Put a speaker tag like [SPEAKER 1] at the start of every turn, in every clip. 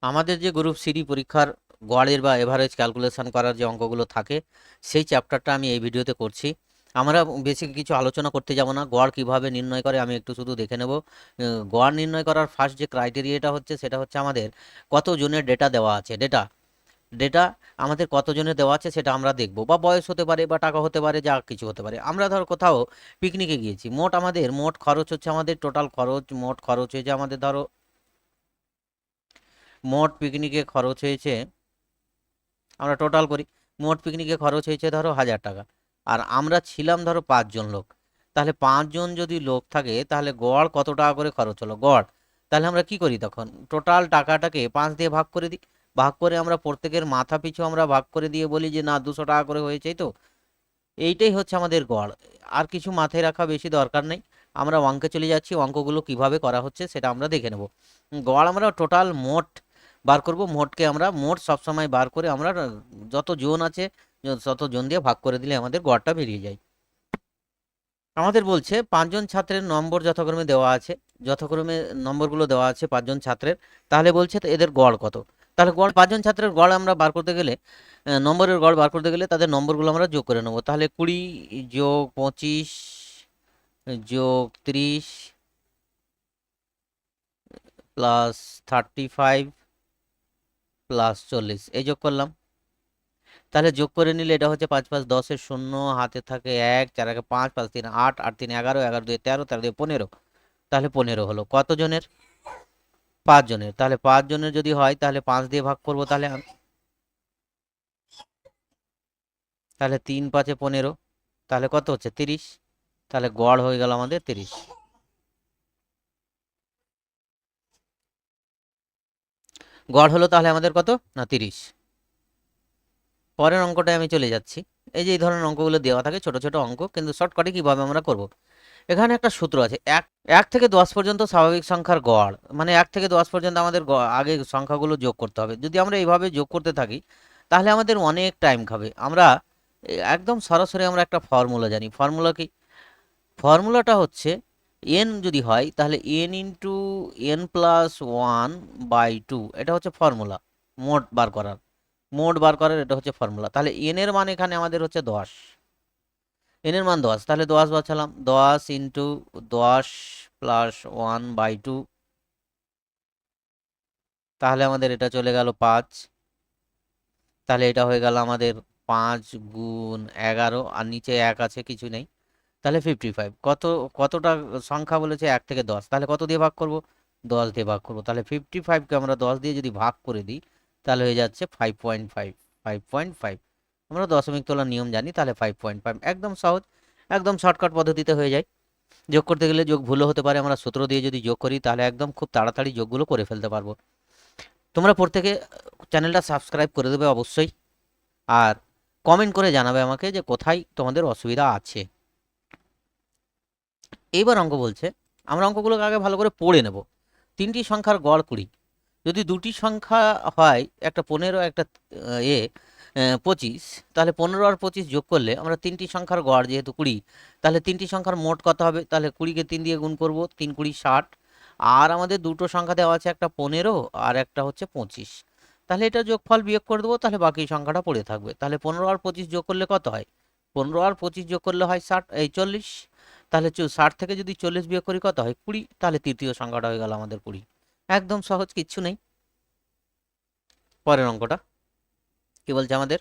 [SPEAKER 1] আমাদের যে group CD পরীক্ষার গড়ের বা এভারেজ ক্যালকুলেশন করার যে অঙ্কগুলো থাকে সেই চ্যাপ্টারটা আমি এই ভিডিওতে করছি। আমরা বেশি কিছু আলোচনা করতে যাব না। গড় কিভাবে নির্ণয় করে আমি একটু শুধু দেখে নেব। গড় নির্ণয় করার ফার্স্ট যে ক্রাইটেরিয়াটা হচ্ছে সেটা হচ্ছে আমাদের কত জনের ডেটা দেওয়া আছে। ডেটা ডেটা আমাদের কত জনের দেওয়া আছে সেটা আমরা দেখব, বা বয়স হতে পারে বা টাকা হতে পারে, যা কিছু হতে পারে। আমরা ধর কোথাও পিকনিকে গিয়েছি, মোট খরচ হচ্ছে আমাদের টোটাল খরচ, মোট খরচ হয়েছে আমাদের ধরো, মোট পিকনিকে খরচ হয়েছে, আমরা টোটাল করি, মোট পিকনিকে খরচ হয়েছে ধরো 1000 টাকা। আর আমরা ছিলাম ধরো 5 জন লোক। তাহলে 5 জন যদি লোক থাকে তাহলে গড় কত টাকা করে খরচ হলো গড়। তাহলে আমরা কি করি, তখন টোটাল টাকাটাকে 5 দিয়ে ভাগ করে দিই। ভাগ করে আমরা প্রত্যেকের মাথা পিছু আমরা ভাগ করে দিয়ে বলি যে না 200 টাকা করে হয়েছে। তো এইটাই হচ্ছে আমাদের গড়। আর কিছু মাথায় রাখা বেশি দরকার নেই। আমরা অঙ্কে চলে যাচ্ছি, অঙ্কগুলো কিভাবে করা হচ্ছে সেটা আমরা দেখে নেব। গড় আমরা টোটাল মোট বার করব। মোটকে আমরা মোট সবসময় বার করে আমরা যত জন আছে তত জন দিয়ে ভাগ করে দিলে আমাদের গড়টা বেরিয়ে যায়। আমাদের বলছে 5 জন ছাত্রের নম্বর যথাক্রমে দেওয়া আছে, যথাক্রমে নম্বরগুলো দেওয়া আছে 5 জন ছাত্রের। তাহলে বলছে তো এদের গড় কত। তাহলে গড় 5 জন ছাত্রের গড় আমরা বার করতে গেলে, নম্বরের গড় বার করতে গেলে তাদের নম্বরগুলো আমরা যোগ করে নেব। তাহলে 20 যোগ 25 যোগ 30 প্লাস 35 প্লাস 40, এই যোগ করলাম। তাহলে যোগ করে নিলে এটা হচ্ছে 5 5 10 এর শূন্য, হাতে থাকে 1, 4 1 5, 5 3 8, 8 3 11, 11 2 13, 13 2 15। তাহলে 15 হলো কত জনের, 5 জনের। তাহলে 5 জনের যদি হয় তাহলে 5 দিয়ে ভাগ করব। তাহলে 3 5 এ 15, তাহলে কত হচ্ছে 30। তাহলে গড় হয়ে গেল আমাদের 30। গড় হলো তাহলে আমাদের কত না 30। পরের অঙ্কটায় আমি চলে যাচ্ছি। এই যে এই ধরনের অঙ্কগুলো দেওয়া থাকে, ছোট ছোট অঙ্ক, কিন্তু শর্টকাটে কিভাবে আমরা করব। এখানে একটা সূত্র আছে, এক এক থেকে 10 পর্যন্ত স্বাভাবিক সংখ্যার গড়, মানে 1 থেকে 10 পর্যন্ত আমাদের আগে সংখ্যাগুলো যোগ করতে হবে। যদি আমরা এইভাবে যোগ করতে থাকি তাহলে আমাদের অনেক টাইম খাবে। আমরা একদম সরাসরি আমরা একটা ফর্মুলা জানি। ফর্মুলা কি? ফর্মুলাটা হচ্ছে এন যদি হয় তাহলে এন ইন্টু এন প্লাস 1/2, এটা হচ্ছে ফর্মুলা। মোট বার করার, এটা হচ্ছে ফর্মুলা। তাহলে এন এর মান এখানে আমাদের হচ্ছে 10, এন এর মান 10, তাহলে 10 বসালাম। 10 ইন্টু 10 প্লাস 1/2, তাহলে আমাদের এটা চলে গেল 5। তাহলে এটা হয়ে গেল আমাদের 5 গুণ 11, আর নিচে 1 আছে, কিছু নেই। তাহলে 55। কতটা সংখ্যা বলেছে 1 থেকে 10, তাহলে কত দিয়ে ভাগ করব, 10 দিয়ে ভাগ করব। তাহলে 55কে আমরা 10 দিয়ে যদি ভাগ করে দিই তাহলে হয়ে যাচ্ছে 5.5, 5.5। আমরা দশমিক তোলার নিয়ম জানি, তাহলে 5.5 একদম সহজ, একদম শর্টকাট পদ্ধতিতে হয়ে যায়। যোগ করতে গেলে যোগ ভুলও হতে পারে, আমরা সূত্র দিয়ে যদি যোগ করি তাহলে একদম খুব তাড়াতাড়ি যোগগুলো করে ফেলতে পারবো। তোমরা প্রত্যেকে চ্যানেলটা সাবস্ক্রাইব করে দেবে অবশ্যই, আর কমেন্ট করে জানাবে আমাকে যে কোথায় তোমাদের অসুবিধা আছে। এইবার অঙ্ক বলছে, আমরা অঙ্কগুলোকে আগে ভালো করে পড়ে নেব। 3টি সংখ্যার গড় 20। যদি 2টি সংখ্যা হয়, একটা 15, একটা 25, তাহলে 15 আর 25 যোগ করলে আমরা 3টি সংখ্যার গড় যেহেতু 20, তাহলে 3টি সংখ্যার মোট কত হবে। তাহলে 20কে 3 দিয়ে গুণ করব, 3 20 60। আর আমাদের দুটো সংখ্যা দেওয়া আছে, একটা 15 আর একটা হচ্ছে 25। তাহলে এটা যোগফল বিয়োগ করে দেবো, তাহলে বাকি সংখ্যাটা পড়ে থাকবে। তাহলে 15 আর 25 যোগ করলে কত হয়, 15 আর 25 যোগ করলে হয় 40। তাহলে 60 থেকে যদি 40 বিয়োগ করি কত হয়, 20। তাহলে তৃতীয় সংখ্যাটা হয়ে গেল আমাদের 20। একদম সহজ, কিচ্ছু নেই। পরের অঙ্কটা কি বলছে আমাদের,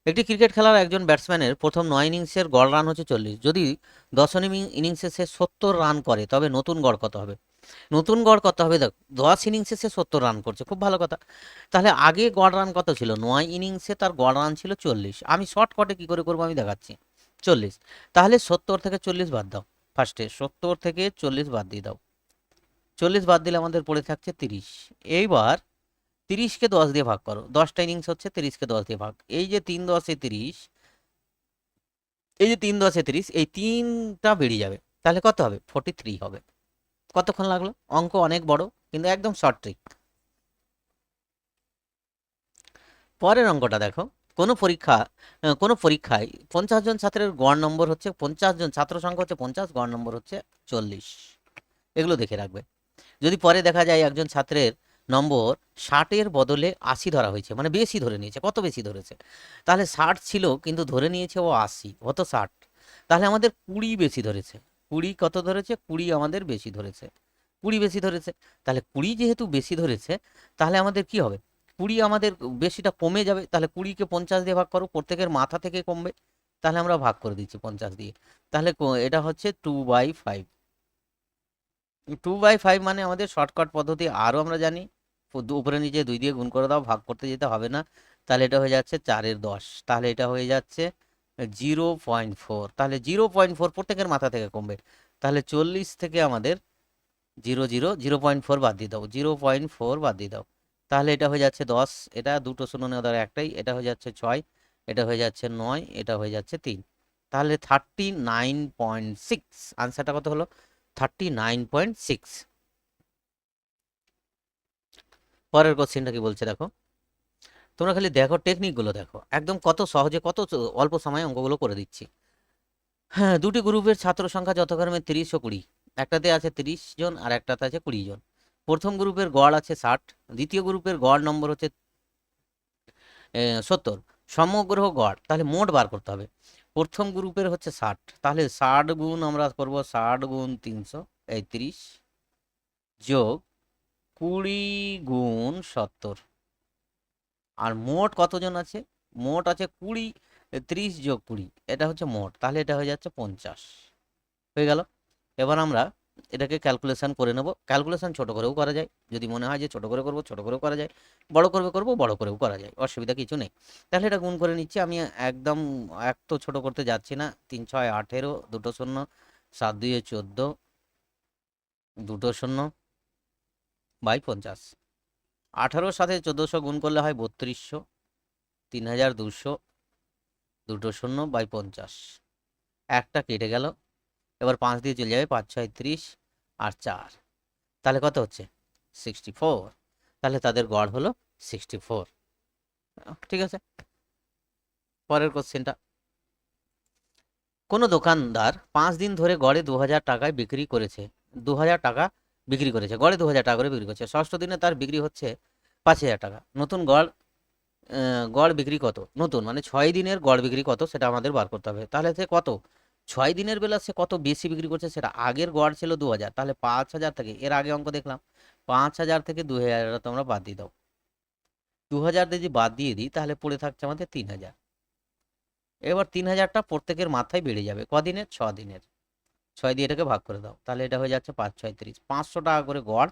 [SPEAKER 1] একটি ক্রিকেট খেলার একজন ব্যাটসম্যানের প্রথম 9 ইনিংসের গড় রান হচ্ছে 40। যদি 10 ইনিংসে সে 70 রান করে তবে নতুন গড় কত হবে। নতুন গড় কত হবে, দেখ 10 ইনিংসে সে 70 রান করছে, খুব ভালো কথা। তাহলে আগে গড় রান কত ছিল, 9 ইনিংসে তার গড় রান ছিল 40। আমি শর্টকাটে কি করে করবো আমি দেখাচ্ছি। 40, তাহলে 70 থেকে 40 বাদ দাও। ফার্স্টে 70 থেকে 40 বাদ দিয়ে দাও। 40 বাদ দিলে আমাদের পড়ে থাকছে 30। এইবার 30কে 10 দিয়ে ভাগ করো, 10টা ইনিংস হচ্ছে, 30কে 10 দিয়ে ভাগ। এই যে 3 10 30, এই যে 3 10 30, এই 3টা বেরিয়ে যাবে। তাহলে কত হবে, 43 হবে। কতক্ষণ লাগলো, অঙ্ক অনেক বড় কিন্তু একদম শর্ট ট্রিক। পরের অঙ্কটা দেখো, কোনো পরীক্ষায় 50 জন ছাত্রের গড় নম্বর হচ্ছে 50 জন ছাত্র সংখ্যা হচ্ছে 50, গড় নম্বর হচ্ছে 40। এগুলো দেখে রাখবে। যদি পরে দেখা যায় একজন ছাত্রের নম্বর 60-এর বদলে 80 ধরা হয়েছে, মানে বেশি ধরে নিয়েছে। কত বেশি ধরেছে? তাহলে 60 ছিল কিন্তু ধরে নিয়েছে ও 80, হতো 60। তাহলে আমাদের 20 বেশি ধরেছে। 20 কত ধরেছে? 20 আমাদের বেশি ধরেছে। 20 বেশি ধরেছে। তাহলে 20 যেহেতু বেশি ধরেছে, তাহলে আমাদের কি হবে? 20 আমাদের বেশিটা কমে যাবে। তাহলে 20-কে 50 দিয়ে ভাগ করো, প্রত্যেকের মাথা থেকে কমবে। তাহলে আমরা ভাগ করে দিচ্ছি 50 দিয়ে। তাহলে এটা হচ্ছে 2/5। 2/5 মানে আমাদের শর্টকাট পদ্ধতি আরও আমরা জানি, উপরে নিচে 2 দিয়ে গুণ করে দাও, ভাগ করতে যেতে হবে না। তাহলে এটা হয়ে যাচ্ছে 4/10। তাহলে এটা হয়ে যাচ্ছে 0.4। তাহলে 0.4 প্রত্যেকের মাথা থেকে কমবে। তাহলে 40 থেকে আমাদের 0.4 বাদ দিয়ে দাও, 0.4 বাদ দিয়ে দাও। তাহলে এটা হয়ে যাচ্ছে 10। এটা দুটো শূন্য নেওয়া ধরো একটাই। এটা হয়ে যাচ্ছে 6, এটা হয়ে যাচ্ছে 9, এটা হয়ে যাচ্ছে 3। তাহলে 39.6 আনসারটা কত হলো? 39.6। পরের কোশ্চেনটা কি বলছে দেখো। তোমরা খালি দেখো, টেকনিকগুলো দেখো, একদম কত সহজে, কত অল্প সময়ে অঙ্কগুলো করে দিচ্ছি। হ্যাঁ, দুটি গ্রুপের ছাত্র সংখ্যা যথাক্রমে 30 ও 20। একটাতে আছে 30 জন আর একটাতে আছে 20 জন। প্রথম গ্রুপের গড় আছে 60, দ্বিতীয় গ্রুপের গড় নম্বর হচ্ছে 70। সমগ্র গড় তাহলে মোট বার করতে হবে। প্রথম গ্রুপের হচ্ছে 60, তাহলে 60 গুণ আমরা করব 60 গুণ 300, এই 30 যোগ 20 গুণ 70। আর মোট কতজন আছে? মোট আছে 20। 30 যোগ 20, এটা হচ্ছে মোট। তাহলে এটা হয়ে যাচ্ছে 50। হয়ে গেল। এবার আমরা এটাকে ক্যালকুলেশন করে নেব। ক্যালকুলেশন ছোট করেও করা যায়, যদি মনে হয় যে ছোট করে করব ছোট করেও করা যায়, বড় করবে করব বড় করেও করা যায়, অসুবিধা কিছু নেই। তাহলে এটা গুণ করে নিচ্ছি আমি। একদম এক তো ছোট করতে যাচ্ছি না। 3 6 18, দুটো শূন্য, 7 2 14, দুটো শূন্য বাই 50। 18-র সাথে 1400 গুণ করলে হয় 3200, 3200, দুটো শূন্য বাই 50। একটা কেটে গেল। এবার 5 দিয়ে চলে যাবে, 5 6 30 আর 4। তাহলে কত হচ্ছে? 64। তাহলে তাদের গড় হলো 64। ঠিক আছে। পরের কোশ্চেনটা, কোনো দোকানদার 5 দিন ধরে গড়ে 2000 টাকায় বিক্রি করেছে। 2000 টাকা বিক্রি করেছে, গড়ে 2000 টাকা করে বিক্রি করছে। ষষ্ঠ দিনে তার বিক্রি হচ্ছে 5000 টাকা। নতুন গড় গড় বিক্রি কত? নতুন মানে 6 দিনের গড় বিক্রি কত সেটা আমাদের বার করতে হবে। তাহলে সে কত 6 দিনের বেলা সে কত বেশি বিক্রি করছে, সেটা আগের গড় ছিল 2000, তাহলে 5000 থেকে, এর আগে অঙ্ক দেখলাম 5000 থেকে 2000 তোমরা বাদ দিয়ে দাও। 2000 যদি বাদ দিয়ে দিই তাহলে পড়ে থাকছে আমাদের 3000। এবার 3000টা প্রত্যেকের মাথায় বেড়ে যাবে কদিনের? 6 দিনের। 6 দিয়ে এটাকে ভাগ করে দাও, তাহলে এটা হয়ে যাচ্ছে 5 6 30। 500 টাকা করে গড়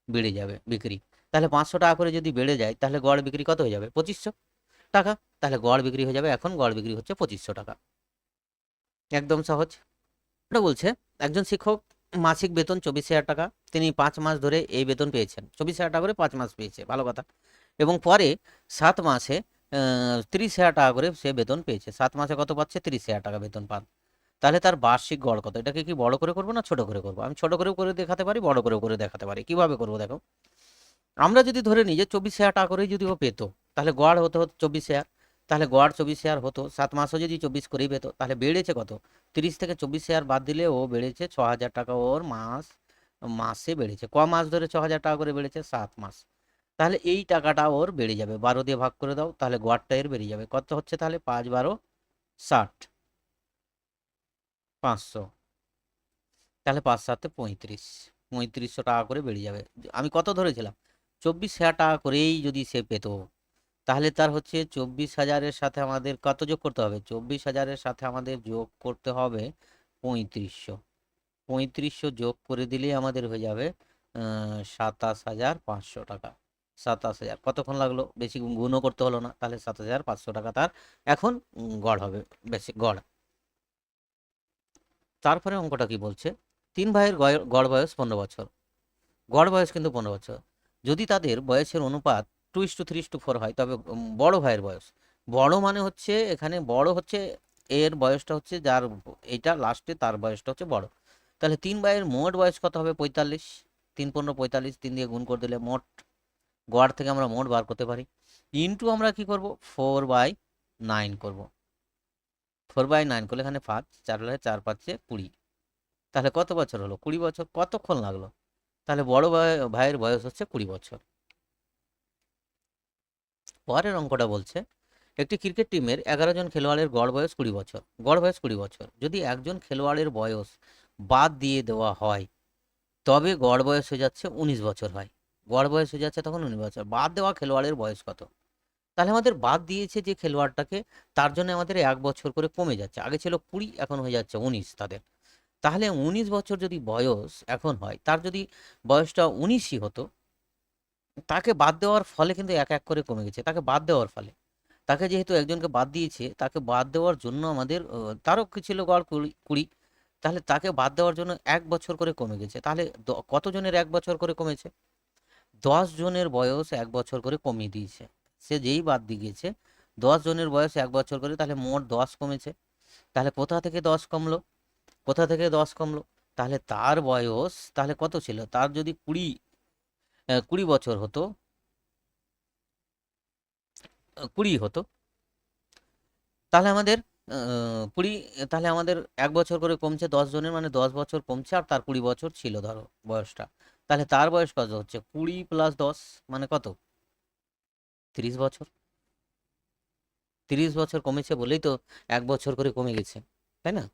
[SPEAKER 1] বেড়ে যাবে বিক্রি। তাহলে 500 টাকা করে যদি বেড়ে যায় তাহলে গড় বিক্রি কত হয়ে যাবে? 2500 টাকা। তাহলে গড় বিক্রি হয়ে যাবে, এখন গড় বিক্রি হচ্ছে 2500 টাকা। একদম সহজ। এটা বলছে একজন শিক্ষক মাসিক বেতন 24,000 টাকা, তিনি 5 মাস ধরে এই বেতন পেয়েছেন। 24,000 টাকা করে 5 মাস পেয়েছে, ভালো কথা। এবং পরে 7 মাসে 30,000 টাকা করে সে বেতন পেয়েছে। 7 মাসে কত পাচ্ছে? 30,000 টাকা বেতন পান। তাহলে তার বার্ষিক গড় কত? এটাকে কি বড় করে করবো না ছোট করে করবো? আমি ছোট করেও করে দেখাতে পারি, বড় করেও করে দেখাতে পারি। কিভাবে করবো দেখো। আমরা যদি ধরে নিই যে 24,000 টাকা করেই যদি ও পেতো, তাহলে গড় হতো 24,000। তাহলে গড় 24,000 হতো, 7 মাসও যদি 24 করেই পেতো, তাহলে বেড়েছে কত? 30 থেকে 24,000 বাদ দিলে ও বেড়েছে 6,000 টাকা। ওর মাসে বেড়েছে। ক মাস ধরে 6,000 টাকা করে বেড়েছে? 7 মাস। তাহলে এই টাকাটা ওর বেড়ে যাবে। 12 দিয়ে ভাগ করে দাও, তাহলে গড়টা এর বেড়ে যাবে। কত হচ্ছে তাহলে? 5 12 60, 500। তাহলে 5 7 35, 3500 টাকা করে বেড়ে যাবে। আমি কত ধরেছিলাম? 24,000 টাকা করেই যদি সে পেত, তাহলে তার হচ্ছে 24,000-এর সাথে আমাদের কত যোগ করতে হবে? 24,000-এর সাথে আমাদের যোগ করতে হবে 3500। 3500 যোগ করে দিলেই আমাদের হয়ে যাবে 27,500 টাকা। 27,000 কতক্ষণ লাগলো? বেশি গুণও করতে হলো না। তাহলে 7,500 টাকা তার এখন গড় হবে, বেশি গড়। তারপরে অঙ্কটা কি বলছে? 3 ভাইয়ের গড় বয়স 15 বছর। গড় বয়স কিন্তু 15 বছর। যদি তাদের বয়সের অনুপাত 2:3:4 হয়, তবে বড় ভাইয়ের বয়স, বড় মানে হচ্ছে এখানে বড় হচ্ছে এর বয়সটা হচ্ছে যার এইটা লাস্টে, তার বয়সটা হচ্ছে বড়। তাহলে 3 ভাইয়ের মোট বয়স কত হবে? 45। 3 15 45, 3 দিয়ে গুণ করে দিলে মোট গড় থেকে আমরা মোট বার করতে পারি। ইন্টু আমরা কি করব? 4/9 করব। 4/9 করলে এখানে 5 4 হলে 4 5 20। তাহলে কত বছর হলো? 20 বছর। কতক্ষণ লাগলো? তাহলে বড় ভাইয়ের বয়স হচ্ছে 20 বছর। পরের অঙ্কটা বলছে একটি ক্রিকেট টিমের 11 জন খেলোয়াড়ের গড় বয়স 20 বছর। গড় বয়স 20 বছর। যদি একজন খেলোয়াড়ের বয়স বাদ দিয়ে দেওয়া হয় তবে গড় বয়স হয়ে যাচ্ছে 19 বছর হয়। গড় বয়স হয়ে যাচ্ছে তখন 19 বছর। বাদ দেওয়া খেলোয়াড়ের বয়স কত? তাহলে আমাদের বাদ দিয়েছে যে খেলোয়াড়টাকে, তার জন্য আমাদের 1 বছর করে কমে যাচ্ছে। আগে ছিল 20, এখন হয়ে যাচ্ছে 19 তাদের। তাহলে 19 বছর যদি বয়স এখন হয়, তার যদি বয়সটা 19ই হতো, তাকে বাদ দেওয়ার ফলে কিন্তু এক এক করে কমে গেছে। তাকে বাদ দেওয়ার ফলে, তাকে যেহেতু একজনকে বাদ দিয়েছে, তাকে বাদ দেওয়ার জন্য আমাদের তারও কি ছিল গড় 20, তাহলে তাকে বাদ দেওয়ার জন্য 1 বছর করে কমে গেছে। তাহলে কতজনের 1 বছর করে কমেছে? 10 জনের বয়স 1 বছর করে কমিয়ে দিয়েছে। সে যেই বাদ দিয়ে গেছে, 10 জনের বয়স 1 বছর করে, তাহলে মোট 10 কমেছে। তাহলে কোথা থেকে 10 কমলো? কোথা থেকে 10 কমলো? তাহলে তার বয়স তাহলে কত ছিল? তার যদি 20 বছর হতো, 20 হতো, তাহলে আমাদের 20, তাহলে আমাদের 1 বছর করে কমছে 10 জনের, মানে 10 বছর কমছে, আর তার 20 বছর ছিল ধরো বয়সটা। তাহলে তার বয়স কত হচ্ছে? 20 + 10 মানে কত? 30 বছর। 30 বছর কমেছে বলেই তো 1 বছর করে কমে গেছে, তাই না?